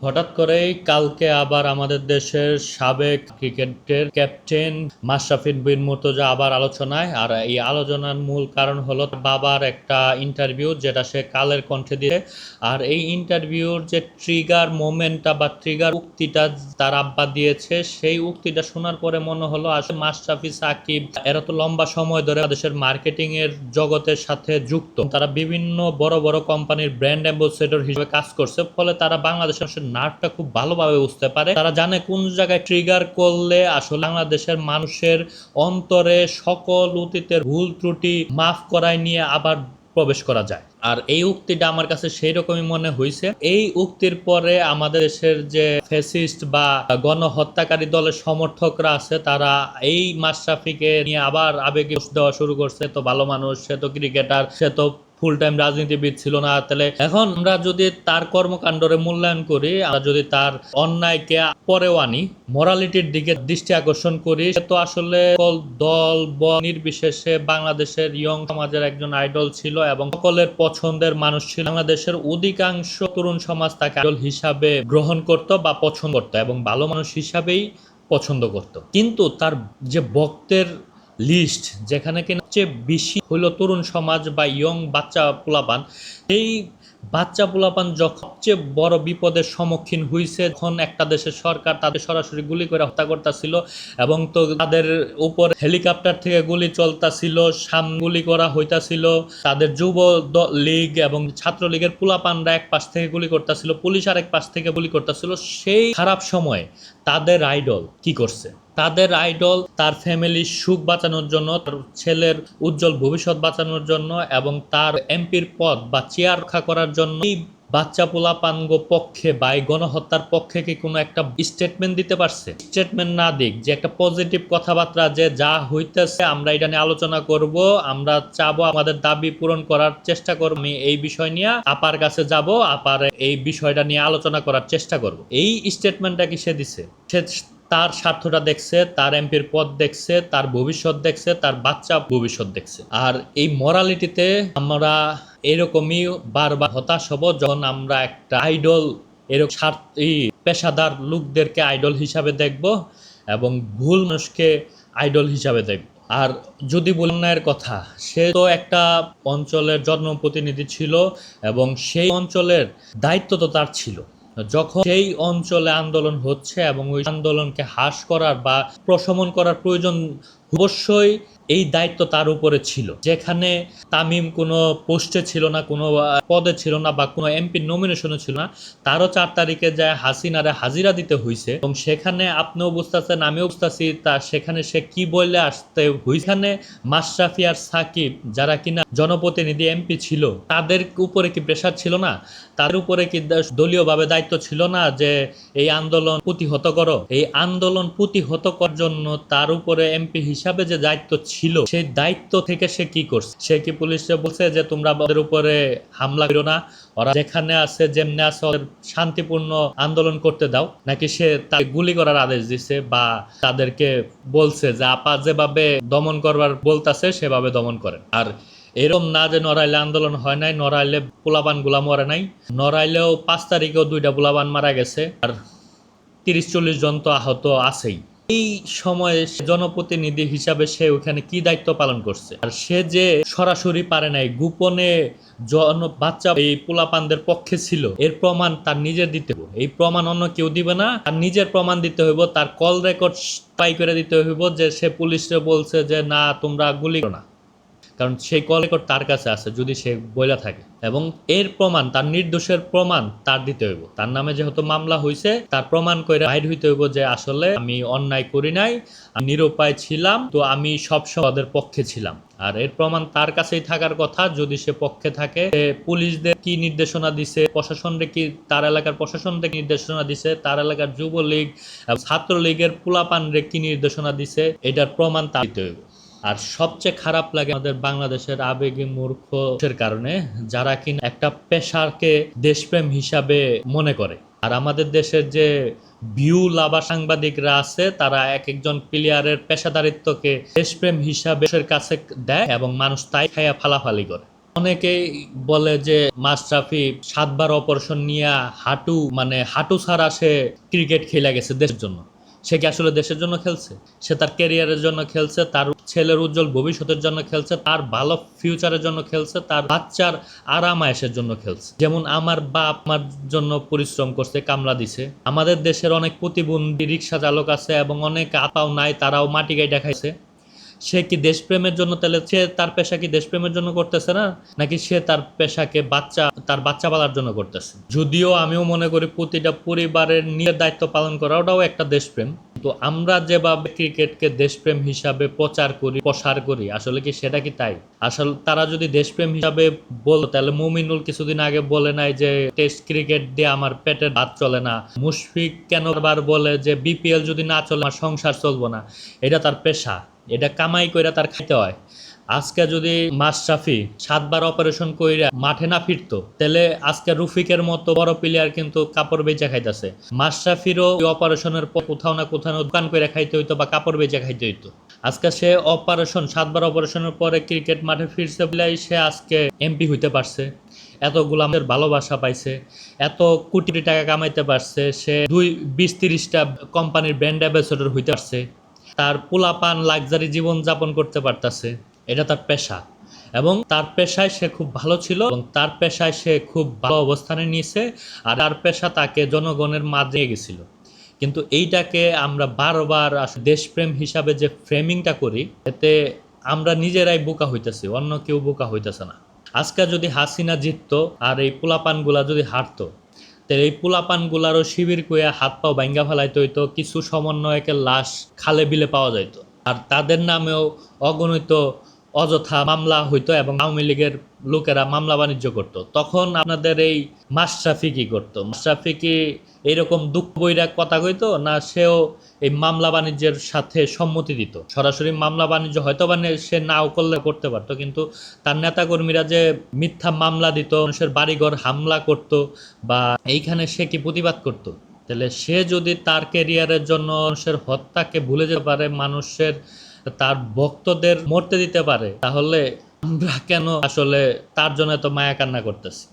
হঠাৎ করেই কালকে আবার আমাদের দেশের সাবেক ক্রিকেটের ক্যাপ্টেন মাশরাফি বিন মুর্তজা আবার আলোচনায়। আর এই আলোচনার মূল কারণ হলো তার বাবার একটা ইন্টারভিউ, যেটা সে কালের কণ্ঠে দিয়ে। আর এই ইন্টারভিউর যে ট্রিগার মোমেন্টটা বা ট্রিগার উক্তিটা তার আব্বা দিয়েছে, সেই উক্তিটা শোনার পরে মনে হলো আসলে মাশরাফি সাকিব এরা তো লম্বা সময় ধরে দেশের মার্কেটিং এর জগতের সাথে যুক্ত। তারা বিভিন্ন বড় বড় কোম্পানির ব্র্যান্ড অ্যাম্বাসেডর হিসেবে কাজ করছে, ফলে তারা বাংলাদেশের নার্ভটা খুব ভালোভাবে বুঝতে পারে। তারা জানে কোন জায়গায় ট্রিগার করলে আসলে বাংলাদেশের মানুষের অন্তরে সকল অতীতের ভুল ত্রুটি মাফ করায় নিয়ে আবার প্রবেশ করা যায়। আর এই উক্তিটা আমার কাছে সেই রকমই মনে হয়েছে। এই উক্তির পরে আমাদের দেশের যে ফ্যাসিস্ট বা গণহত্যাকারী দলের সমর্থকরা আছে, তারা এই মাশরাফিকে নিয়ে আবার আবেগে দোষ দেওয়া শুরু করছে। তো ভালো মানুষ, সে তো ক্রিকেটার, সে তো ফুল টাইম রাজনীতিবিদ ছিল না। তাহলে এখন আমরা যদি তার কর্মকাণ্ডরে মূল্যায়ন করি, আমরা যদি তার অন্যায়কে পরেও আনি, মোরালিটির দিকে দৃষ্টি আকর্ষণ করি, সে তো আসলে দল নির্বিশেষে বাংলাদেশের ইয়ং সমাজের একজন আইডল ছিল এবং সকলের পছন্দের মানুষ ছিল। বাংলাদেশের অধিকাংশ তরুণ সমাজ তাকে আইডল হিসাবে গ্রহণ করত বা পছন্দ করত এবং ভালো মানুষ হিসাবেই পছন্দ করত। কিন্তু তার যে ভক্তের লিস্ট, যেখানে কিনা সবচেয়ে বেশি হইল তরুণ সমাজ বা ইয়ং বাচ্চা পোলাপান, এই বাচ্চা পোলাপান যখন সবচেয়ে বড় বিপদের সম্মুখীন হয়েছে, যখন একটা দেশের সরকার তাদের সরাসরি গুলি করে হত্যা করতেছিল এবং তো তাদের উপর হেলিকপ্টার থেকে গুলি চলতেছিল, সামনে গুলি করা হইতাছিল, তাদের যুব লীগ এবং ছাত্রলীগের পোলাপানরা এক পাশ থেকে গুলি করতেছিল, পুলিশ আরেক পাশ থেকে গুলি করতেছিল। সেই খারাপ সময়ে তাদের আইডল কি করছে? তাদের আইডল তার ফ্যামিলির সুখ বাঁচানোর জন্য, তার ছেলের উজ্জ্বল ভবিষ্যৎ বাঁচানোর জন্য এবং তার এমপির পদ বা চেয়ার রক্ষা করার জন্য এই বাচ্চা পোলাপানগ পক্ষে বা এই গণহত্যার পক্ষে কি কোনো একটা স্টেটমেন্ট দিতে পারছে? স্টেটমেন্ট না দিক, যে একটা পজিটিভ কথাবার্তা, যে যা হইতেছে আমরা এটা নিয়ে আলোচনা করব, আমরা চাবো আমাদের দাবি পূরণ করার চেষ্টা করব, আমি এই বিষয় নিয়ে আপার কাছে যাব, আপার এই বিষয়টা নিয়ে আলোচনা করার চেষ্টা করব, এই স্টেটমেন্টটা কি সে দিছে? সে তার স্বার্থটা দেখছে, তার এমপির পদ দেখছে, তার ভবিষ্যৎ দেখছে, তার বাচ্চা ভবিষ্যৎ দেখছে। আর এই মরালিটিতে আমরা এরকমই বারবার হতাশ হব যখন আমরা একটা আইডল এরকম পেশাদার লোকদেরকে আইডল হিসাবে দেখব এবং ভুল মানুষকে আইডল হিসাবে দেখব। আর যদি বন্যায়ের কথা, সে তো একটা অঞ্চলের জনপ্রতিনিধি ছিল এবং সেই অঞ্চলের দায়িত্ব তো তার ছিল। যখন সেই অঞ্চলে আন্দোলন হচ্ছে এবং ওই আন্দোলনকে হ্রাস করার বা প্রশমন করার প্রয়োজন, অবশ্যই এই দায়িত্ব তার উপরে ছিল। যেখানে তামিম কোনো পোস্টে ছিল না, কোনো পদে ছিল না বা কোনো এমপির নমিনেশনে ছিল না, তারও 4 তারিখে যায় হাসিনারে হাজিরা দিতে হয়েছে এবং সেখানে আপনিও বুঝতেছেন, আমিও বুঝতেছি, তা সেখানে সে কি বললে আসতে হইখানে মাশরাফি আর সাকিব যারা কিনা জনপ্রতিনিধি এমপি ছিল, তাদের উপরে কি প্রেশার ছিল না? তাদের উপরে কি দলীয়ভাবে দায়িত্ব ছিল না যে এই আন্দোলন প্রতিহত করো? এই আন্দোলন প্রতিহত করার জন্য তার উপরে এমপি হিসাবে যে দায়িত্ব ছিল, সেই দায়িত্ব থেকে সে কি করছে? সে কি পুলিশে বলছে যে তোমরা ওদের উপরে হামলা করো না, ওরা যেখানে আছে যেমনি আছে ওদের শান্তিপূর্ণ আন্দোলন করতে দাও? নাকি সে তাকে গুলি করার আদেশ দিছে বা তাদেরকে বলছে যে আপা যেভাবে দমন করবার বলতাছে সেভাবে দমন করেন? আর এরকম না যে নড়াইলে আন্দোলন হয় নাই, নড়াইলে পোলাপান গুলা মরে নাই, নড়াইলেও 5 তারিখেও 2টা পোলাপান মারা গেছে আর 30-40 জন তো আহত আছেই। এই সময়ে জনপ্রতিনিধি হিসাবে সে ওখানে কি দায়িত্ব পালন করছে? আর সে যে সরাসরি পারে নাই, গোপনে বাচ্চা এই পোলাপানদের পক্ষে ছিল, এর প্রমাণ তার নিজের দিতে হবে। এই প্রমাণ অন্য কেউ দিবে না, তার নিজের প্রমাণ দিতে হইব, তার কল রেকর্ড পাই করে দিতে হইব যে সে পুলিশে বলছে যে না তোমরা গুলি করো না, কারণ সেই কল রেকর্ড তার কাছে আছে যদি সে বইলা থাকে। এবং এর প্রমাণ, তার নির্দোষের প্রমাণ তার দিতে হইব। তার নামে যেহেতু মামলা হয়েছে, তার প্রমাণ করে বাইর হইতে হইব যে আসলে আমি অন্যায় করি নাই, আমি নিরুপায় ছিলাম, তো আমি সবসময় ওদের পক্ষে ছিলাম। আর এর প্রমাণ তার কাছেই থাকার কথা। যদি সে পক্ষে থাকে, পুলিশদের কি নির্দেশনা দিছে, প্রশাসনকে কি, তার এলাকার প্রশাসনকে কি নির্দেশনা দিছে, তার এলাকার যুবলীগ ছাত্রলীগের পোলাপানরে কি নির্দেশনা দিছে, এটার প্রমাণ তার দিতে হইব। আর সবচেয়ে খারাপ লাগে আমাদের বাংলাদেশের আবেগী মূর্খের কারণে, যারা কিনা একটা পেশাকে দেশপ্রেম হিসাবে মনে করে। আর আমাদের দেশের যে ভিউ লাভার সাংবাদিকরা আছে, তারা এক একজন প্লেয়ারের পেশাদারিত্বকে দেশপ্রেম হিসাবে কাছে দেয় এবং মানুষ তাই খাইয়া ফালাফালি করে। অনেকেই বলে যে মাশরাফি 7 বার অপারেশন নিয়ে হাঁটু ছাড়া সে ক্রিকেট খেলে গেছে দেশের জন্য। সে কি আসলে দেশের জন্য খেলছে? সে তার ক্যারিয়ারের জন্য খেলছে, তার ছেলের উজ্জ্বল ভবিষ্যতের জন্য খেলছে, তার ভালো ফিউচারের জন্য খেলছে, তার বাচ্চার আরাম আয়েশের জন্য খেলছে। যেমন আমার বাপ আমার জন্য পরিশ্রম করছে, কামলা দিছে। আমাদের দেশের অনেক প্রতিবন্ধী রিক্সা চালক আছে এবং অনেক আপাও নাই, তারাও মাটি গাই দেখাইছে। সে কি দেশপ্রেমের জন্য, তাহলে সে তার পেশা কি দেশপ্রেমের জন্য করতেছে না, নাকি সে তার পেশাকে তার বাচ্চা পালার জন্য করতেছে? যদিও আমিও মনে করি প্রতিটা পরিবারের নিজের দায়িত্ব পালন করা ওটাও একটা দেশপ্রেম। তো আমরা যেভাবে ক্রিকেটকে দেশপ্রেম হিসাবে প্রচার করি, প্রসার করি, আসলে কি সেটা কি তাই? আসলে তারা যদি দেশপ্রেম হিসাবে বলতো, তাহলে মুমিনুল কিছুদিন আগে বলে নাই যে টেস্ট ক্রিকেট দিয়ে আমার পেটের ভাত চলে না। মুশফিক কেন বারবার বলে যে বিপিএল যদি না চলে আমার সংসার চলবো না। এটা তার পেশা, এটা কামাই কইরা তার খাইতে হয়। আজকে যদি মাশরাফি 7 বার অপারেশন কইরা মাঠে না ফিরতো, তাহলে আজকে রফিকের মতো বড় প্লেয়ার কিন্তু কাপড় বেচা খাইতেছে। মাশরাফিরও অপারেশনের পর কোথাও না কোথাও দোকান কইরা খাইতে হইতো বা কাপড় বেচা খাইতে হইতো। আজকে সে 7 বার অপারেশনের পরে ক্রিকেট মাঠে ফিরছে বলেই সে আজকে এমপি হইতে পারছে, এতগুলো আমাদের ভালোবাসা পাইছে, এত কোটি কোটি টাকা কামাইতে পারছে, সে 20-30টা কোম্পানির ব্র্যান্ড অ্যাম্বাসেডর হইতে পারছে, তার পোলাপান লাক্সারি জীবন যাপন করতে পারতেছে। এটা তার পেশা এবং তার পেশায় সে খুব ভালো ছিল এবং তার পেশায় সে খুব ভালো অবস্থানে নিয়েছে, আর তার পেশা তাকে জনগণের মাঝে গেছিল। কিন্তু এইটাকে আমরা বারবার দেশপ্রেম হিসাবে যে ফ্রেমিংটা করি, এতে আমরা নিজেরাই বোকা হইতেছি, অন্য কেউ বোকা হইতেছে না। আজকে যদি হাসিনা জিততো আর এই পোলাপানগুলা যদি হারতো, তো এই পোলাপানগুলারও শিবির কইয়া হাত পাও ভাঙ্গা ফেলাইতে হইতো, কিছু সমন্বয়কের লাশ খালে বিলে পাওয়া যাইতো, আর তাদের নামেও অগণিত অযথা মামলা হইতো এবং আওয়ামী লীগের লোকেরা মামলা বাণিজ্য করতো। তখন আপনাদের এই মাশরাফি কি করতো? মাশরাফি কি এইরকম দুঃখ বইরা কথা কইতো, না সেও এই মামলা বাণিজ্যের সাথে সম্মতি দিত? সরাসরি মামলা বাণিজ্য হয়তো বা সে নাও করলে করতে পারতো, কিন্তু তার নেতাকর্মীরা যে মিথ্যা মামলা দিত, মানুষের বাড়িঘর হামলা করত, বা এইখানে সে কি প্রতিবাদ করতো? তাহলে সে যদি তার ক্যারিয়ারের জন্য মানুষের হত্যাকে ভুলে যেতে পারে, মানুষের তার ভক্তদের মরতে দিতে পারে, তাহলে আমরা কেন আসলে তার জন্য এত মায়া কান্না করতেছি?